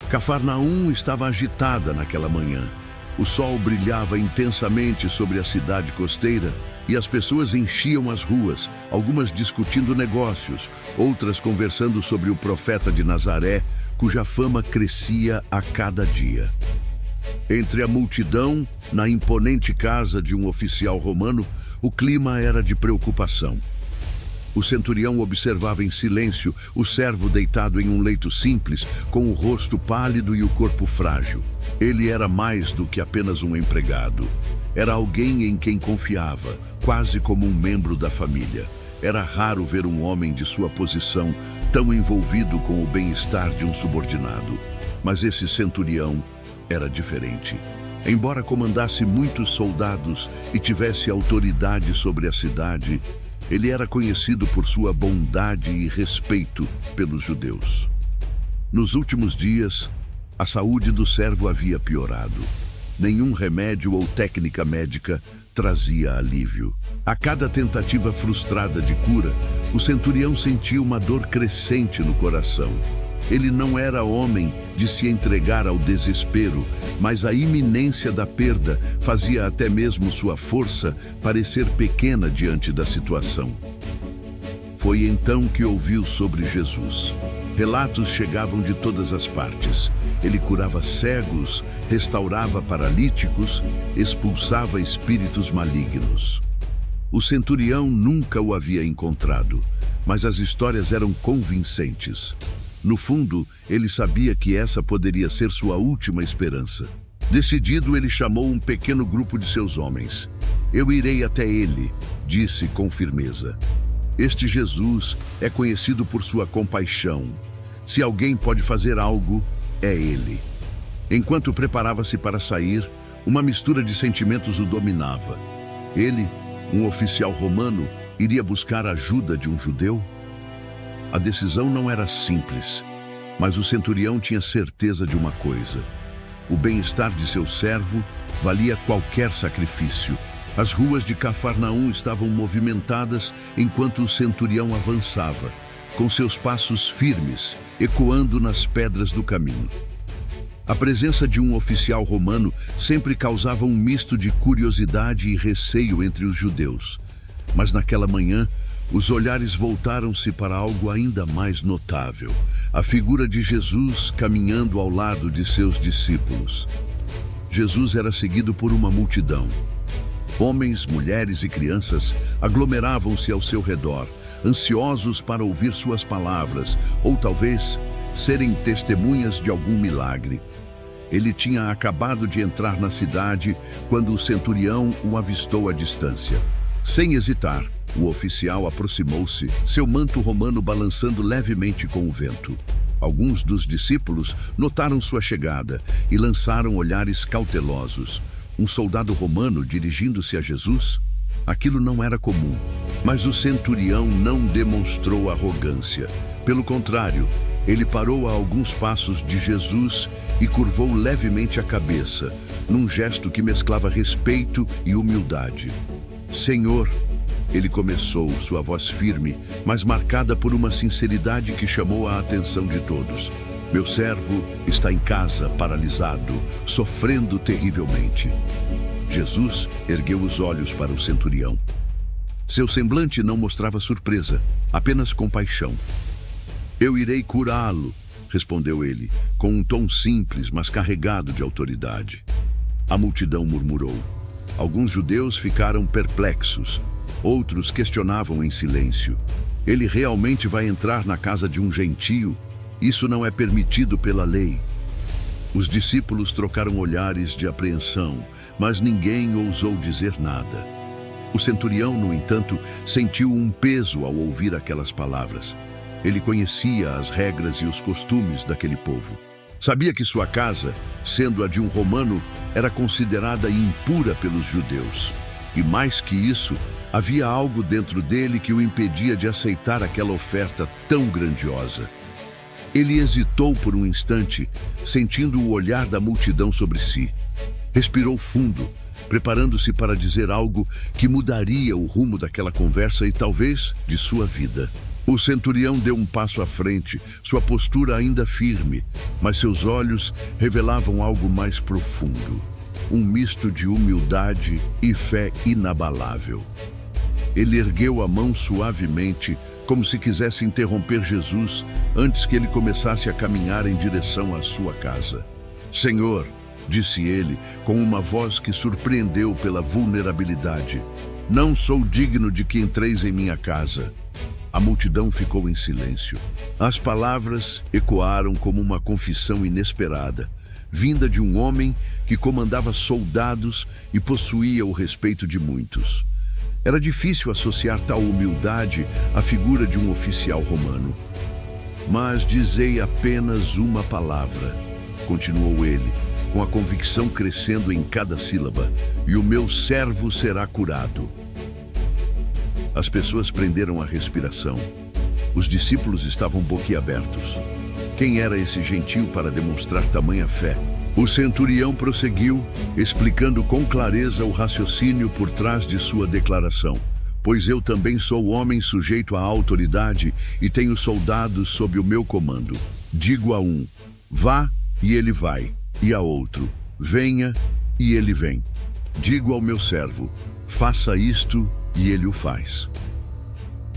Cafarnaum estava agitada naquela manhã. O sol brilhava intensamente sobre a cidade costeira e as pessoas enchiam as ruas, algumas discutindo negócios, outras conversando sobre o profeta de Nazaré, cuja fama crescia a cada dia. Entre a multidão, na imponente casa de um oficial romano, o clima era de preocupação. O centurião observava em silêncio o servo deitado em um leito simples, com o rosto pálido e o corpo frágil. Ele era mais do que apenas um empregado. Era alguém em quem confiava, quase como um membro da família. Era raro ver um homem de sua posição tão envolvido com o bem-estar de um subordinado. Mas esse centurião era diferente. Embora comandasse muitos soldados e tivesse autoridade sobre a cidade, ele era conhecido por sua bondade e respeito pelos judeus. Nos últimos dias, a saúde do servo havia piorado. Nenhum remédio ou técnica médica trazia alívio. A cada tentativa frustrada de cura, o centurião sentia uma dor crescente no coração. Ele não era homem de se entregar ao desespero, mas a iminência da perda fazia até mesmo sua força parecer pequena diante da situação. Foi então que ouviu sobre Jesus. Relatos chegavam de todas as partes. Ele curava cegos, restaurava paralíticos, expulsava espíritos malignos. O centurião nunca o havia encontrado, mas as histórias eram convincentes. No fundo, ele sabia que essa poderia ser sua última esperança. Decidido, ele chamou um pequeno grupo de seus homens. "Eu irei até ele", disse com firmeza. "Este Jesus é conhecido por sua compaixão. Se alguém pode fazer algo, é ele." Enquanto preparava-se para sair, uma mistura de sentimentos o dominava. Ele, um oficial romano, iria buscar a ajuda de um judeu? A decisão não era simples, mas o centurião tinha certeza de uma coisa: o bem-estar de seu servo valia qualquer sacrifício. As ruas de Cafarnaum estavam movimentadas enquanto o centurião avançava, com seus passos firmes, ecoando nas pedras do caminho. A presença de um oficial romano sempre causava um misto de curiosidade e receio entre os judeus. Mas naquela manhã, os olhares voltaram-se para algo ainda mais notável: a figura de Jesus caminhando ao lado de seus discípulos. Jesus era seguido por uma multidão. Homens, mulheres e crianças aglomeravam-se ao seu redor, ansiosos para ouvir suas palavras, ou talvez serem testemunhas de algum milagre. Ele tinha acabado de entrar na cidade quando o centurião o avistou à distância. Sem hesitar, o oficial aproximou-se, seu manto romano balançando levemente com o vento. Alguns dos discípulos notaram sua chegada e lançaram olhares cautelosos. Um soldado romano dirigindo-se a Jesus? Aquilo não era comum, mas o centurião não demonstrou arrogância. Pelo contrário, ele parou a alguns passos de Jesus e curvou levemente a cabeça, num gesto que mesclava respeito e humildade. "Senhor", ele começou, sua voz firme, mas marcada por uma sinceridade que chamou a atenção de todos. "Meu servo está em casa, paralisado, sofrendo terrivelmente." Jesus ergueu os olhos para o centurião. Seu semblante não mostrava surpresa, apenas compaixão. "Eu irei curá-lo", respondeu ele, com um tom simples, mas carregado de autoridade. A multidão murmurou. Alguns judeus ficaram perplexos. Outros questionavam em silêncio. "Ele realmente vai entrar na casa de um gentio? Isso não é permitido pela lei." Os discípulos trocaram olhares de apreensão, mas ninguém ousou dizer nada. O centurião, no entanto, sentiu um peso ao ouvir aquelas palavras. Ele conhecia as regras e os costumes daquele povo. Sabia que sua casa, sendo a de um romano, era considerada impura pelos judeus. E mais que isso, havia algo dentro dele que o impedia de aceitar aquela oferta tão grandiosa. Ele hesitou por um instante, sentindo o olhar da multidão sobre si. Respirou fundo, preparando-se para dizer algo que mudaria o rumo daquela conversa e talvez de sua vida. O centurião deu um passo à frente, sua postura ainda firme, mas seus olhos revelavam algo mais profundo, um misto de humildade e fé inabalável. Ele ergueu a mão suavemente, como se quisesse interromper Jesus antes que ele começasse a caminhar em direção à sua casa. "Senhor", disse ele, com uma voz que surpreendeu pela vulnerabilidade, "não sou digno de que entreis em minha casa." A multidão ficou em silêncio. As palavras ecoaram como uma confissão inesperada, vinda de um homem que comandava soldados e possuía o respeito de muitos. Era difícil associar tal humildade à figura de um oficial romano. "Mas dizei apenas uma palavra", continuou ele, com a convicção crescendo em cada sílaba, "e o meu servo será curado." As pessoas prenderam a respiração. Os discípulos estavam boquiabertos. Quem era esse gentio para demonstrar tamanha fé? O centurião prosseguiu, explicando com clareza o raciocínio por trás de sua declaração. "Pois eu também sou homem sujeito à autoridade e tenho soldados sob o meu comando. Digo a um, vá, e ele vai, e a outro, venha, e ele vem. Digo ao meu servo, faça isto, e ele o faz."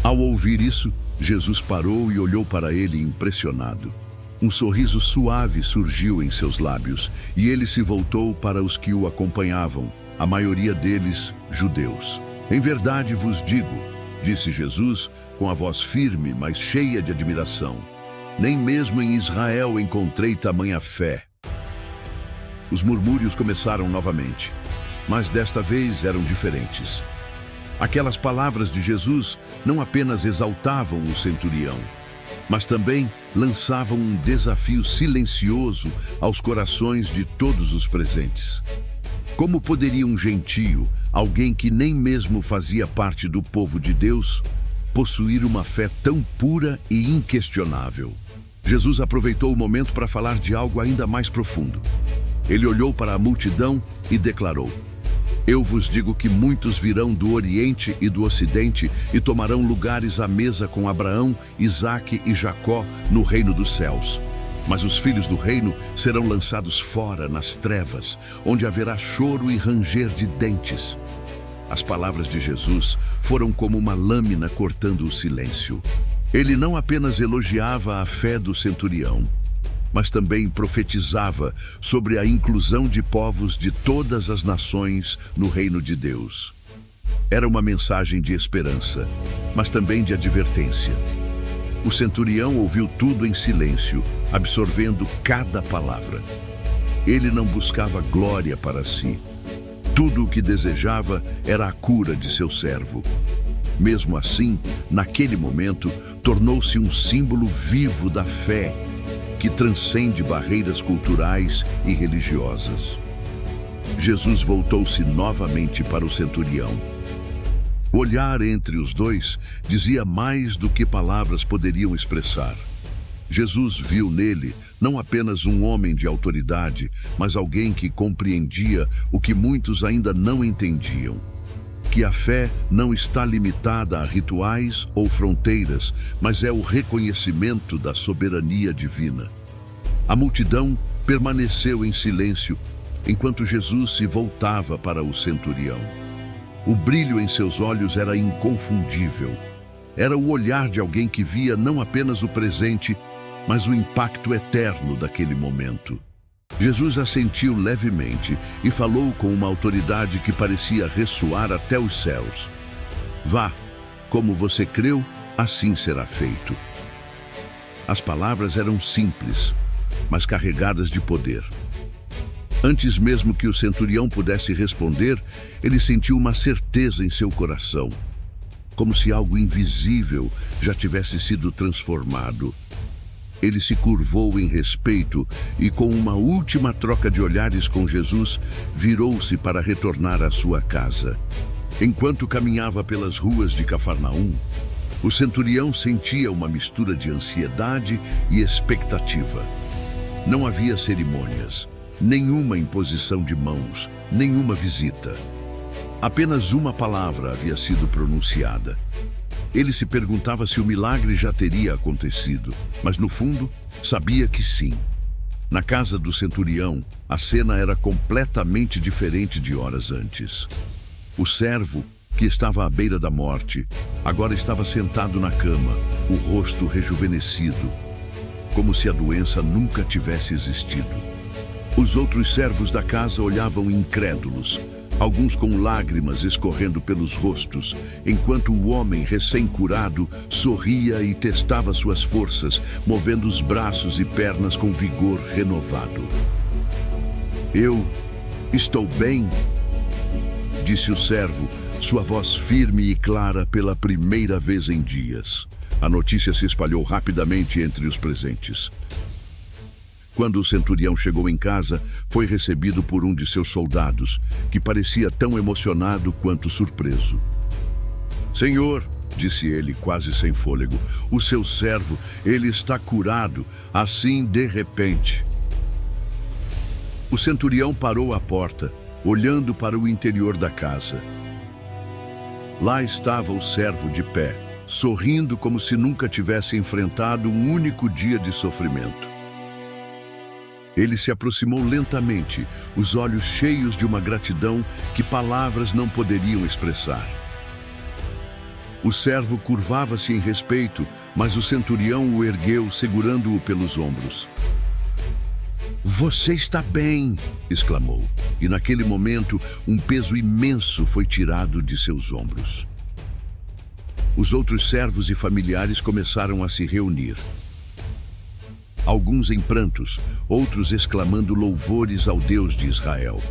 Ao ouvir isso, Jesus parou e olhou para ele impressionado. Um sorriso suave surgiu em seus lábios, e ele se voltou para os que o acompanhavam, a maioria deles judeus. "Em verdade vos digo", disse Jesus, com a voz firme, mas cheia de admiração, "nem mesmo em Israel encontrei tamanha fé." Os murmúrios começaram novamente, mas desta vez eram diferentes. Aquelas palavras de Jesus não apenas exaltavam o centurião, mas também lançavam um desafio silencioso aos corações de todos os presentes. Como poderia um gentio, alguém que nem mesmo fazia parte do povo de Deus, possuir uma fé tão pura e inquestionável? Jesus aproveitou o momento para falar de algo ainda mais profundo. Ele olhou para a multidão e declarou: "Eu vos digo que muitos virão do Oriente e do Ocidente e tomarão lugares à mesa com Abraão, Isaque e Jacó no reino dos céus. Mas os filhos do reino serão lançados fora, nas trevas, onde haverá choro e ranger de dentes." As palavras de Jesus foram como uma lâmina cortando o silêncio. Ele não apenas elogiava a fé do centurião, mas também profetizava sobre a inclusão de povos de todas as nações no reino de Deus. Era uma mensagem de esperança, mas também de advertência. O centurião ouviu tudo em silêncio, absorvendo cada palavra. Ele não buscava glória para si. Tudo o que desejava era a cura de seu servo. Mesmo assim, naquele momento, tornou-se um símbolo vivo da fé que transcende barreiras culturais e religiosas. Jesus voltou-se novamente para o centurião. O olhar entre os dois dizia mais do que palavras poderiam expressar. Jesus viu nele não apenas um homem de autoridade, mas alguém que compreendia o que muitos ainda não entendiam: que a fé não está limitada a rituais ou fronteiras, mas é o reconhecimento da soberania divina. A multidão permaneceu em silêncio enquanto Jesus se voltava para o centurião. O brilho em seus olhos era inconfundível. Era o olhar de alguém que via não apenas o presente, mas o impacto eterno daquele momento. Jesus assentiu levemente e falou com uma autoridade que parecia ressoar até os céus: "Vá, como você creu, assim será feito." As palavras eram simples, mas carregadas de poder. Antes mesmo que o centurião pudesse responder, ele sentiu uma certeza em seu coração, como se algo invisível já tivesse sido transformado. Ele se curvou em respeito e, com uma última troca de olhares com Jesus, virou-se para retornar à sua casa. Enquanto caminhava pelas ruas de Cafarnaum, o centurião sentia uma mistura de ansiedade e expectativa. Não havia cerimônias, nenhuma imposição de mãos, nenhuma visita. Apenas uma palavra havia sido pronunciada: Ele se perguntava se o milagre já teria acontecido, mas no fundo, sabia que sim. Na casa do centurião, a cena era completamente diferente de horas antes. O servo, que estava à beira da morte, agora estava sentado na cama, o rosto rejuvenescido, como se a doença nunca tivesse existido. Os outros servos da casa olhavam incrédulos, alguns com lágrimas escorrendo pelos rostos, enquanto o homem recém-curado sorria e testava suas forças, movendo os braços e pernas com vigor renovado. "Eu estou bem", disse o servo, sua voz firme e clara pela primeira vez em dias. A notícia se espalhou rapidamente entre os presentes. Quando o centurião chegou em casa, foi recebido por um de seus soldados, que parecia tão emocionado quanto surpreso. "Senhor", disse ele, quase sem fôlego, "o seu servo, ele está curado, assim de repente." O centurião parou à porta, olhando para o interior da casa. Lá estava o servo de pé, sorrindo como se nunca tivesse enfrentado um único dia de sofrimento. Ele se aproximou lentamente, os olhos cheios de uma gratidão que palavras não poderiam expressar. O servo curvava-se em respeito, mas o centurião o ergueu, segurando-o pelos ombros. "Você está bem!" exclamou, e naquele momento um peso imenso foi tirado de seus ombros. Os outros servos e familiares começaram a se reunir. Alguns em prantos, outros exclamando louvores ao Deus de Israel.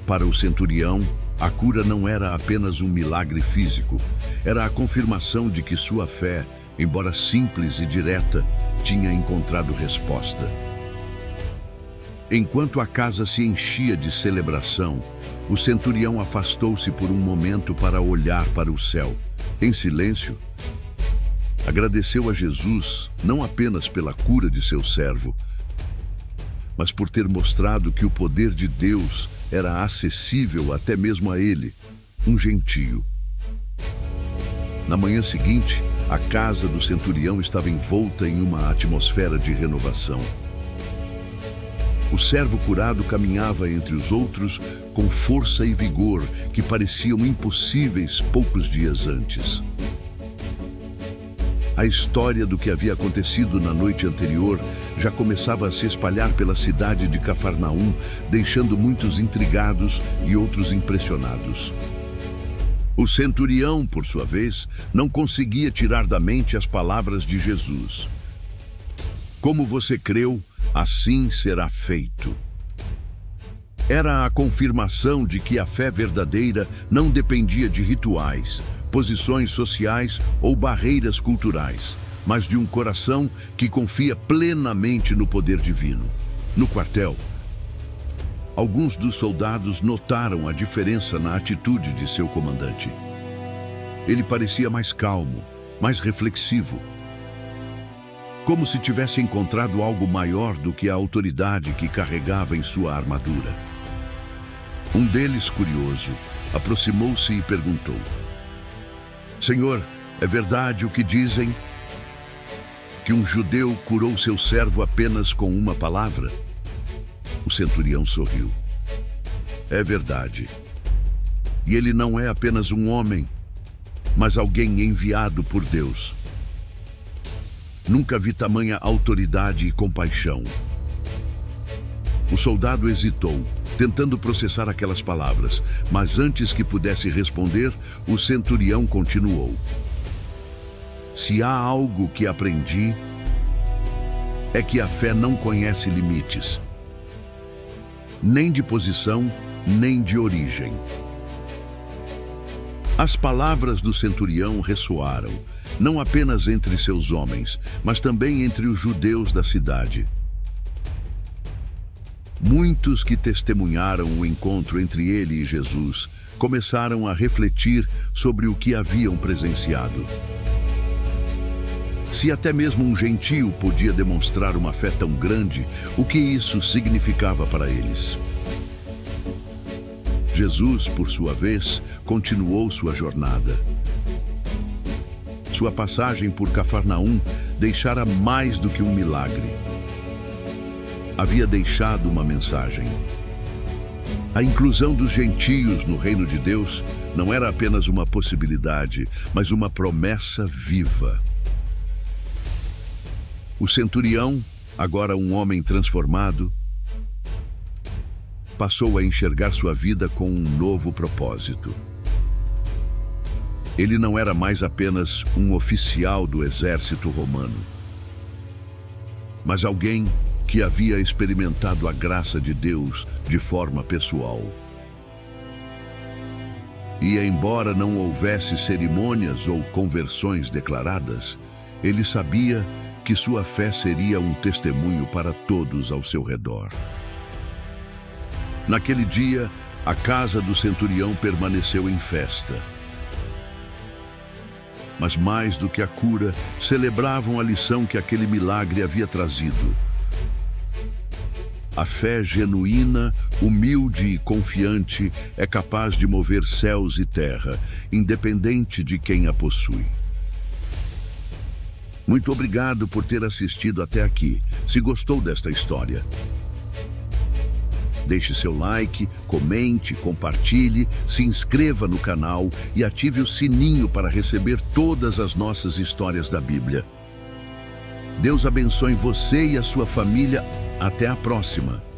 Para o centurião, a cura não era apenas um milagre físico, era a confirmação de que sua fé, embora simples e direta, tinha encontrado resposta. Enquanto a casa se enchia de celebração, o centurião afastou-se por um momento para olhar para o céu. Em silêncio, agradeceu a Jesus não apenas pela cura de seu servo, mas por ter mostrado que o poder de Deus era acessível até mesmo a ele, um gentio. Na manhã seguinte, a casa do centurião estava envolta em uma atmosfera de renovação. O servo curado caminhava entre os outros com força e vigor que pareciam impossíveis poucos dias antes. A história do que havia acontecido na noite anterior já começava a se espalhar pela cidade de Cafarnaum, deixando muitos intrigados e outros impressionados. O centurião, por sua vez, não conseguia tirar da mente as palavras de Jesus. "Como você creu, assim será feito." Era a confirmação de que a fé verdadeira não dependia de rituais, posições sociais ou barreiras culturais, mas de um coração que confia plenamente no poder divino. No quartel, alguns dos soldados notaram a diferença na atitude de seu comandante. Ele parecia mais calmo, mais reflexivo, como se tivesse encontrado algo maior do que a autoridade que carregava em sua armadura. Um deles, curioso, aproximou-se e perguntou: "Senhor, é verdade o que dizem? Que um judeu curou seu servo apenas com uma palavra?" O centurião sorriu. "É verdade. E ele não é apenas um homem, mas alguém enviado por Deus. Nunca vi tamanha autoridade e compaixão." O soldado hesitou, tentando processar aquelas palavras, mas antes que pudesse responder, o centurião continuou: "Se há algo que aprendi, é que a fé não conhece limites, nem de posição, nem de origem." As palavras do centurião ressoaram, não apenas entre seus homens, mas também entre os judeus da cidade. Muitos que testemunharam o encontro entre ele e Jesus começaram a refletir sobre o que haviam presenciado. Se até mesmo um gentio podia demonstrar uma fé tão grande, o que isso significava para eles? Jesus, por sua vez, continuou sua jornada. Sua passagem por Cafarnaum deixara mais do que um milagre. Havia deixado uma mensagem. A inclusão dos gentios no reino de Deus não era apenas uma possibilidade, mas uma promessa viva. O centurião, agora um homem transformado, passou a enxergar sua vida com um novo propósito. Ele não era mais apenas um oficial do exército romano, mas alguém que havia experimentado a graça de Deus de forma pessoal. E embora não houvesse cerimônias ou conversões declaradas, ele sabia que sua fé seria um testemunho para todos ao seu redor. Naquele dia, a casa do centurião permaneceu em festa. Mas mais do que a cura, celebravam a lição que aquele milagre havia trazido. A fé genuína, humilde e confiante é capaz de mover céus e terra, independente de quem a possui. Muito obrigado por ter assistido até aqui. Se gostou desta história, deixe seu like, comente, compartilhe, se inscreva no canal e ative o sininho para receber todas as nossas histórias da Bíblia. Deus abençoe você e a sua família. Até a próxima!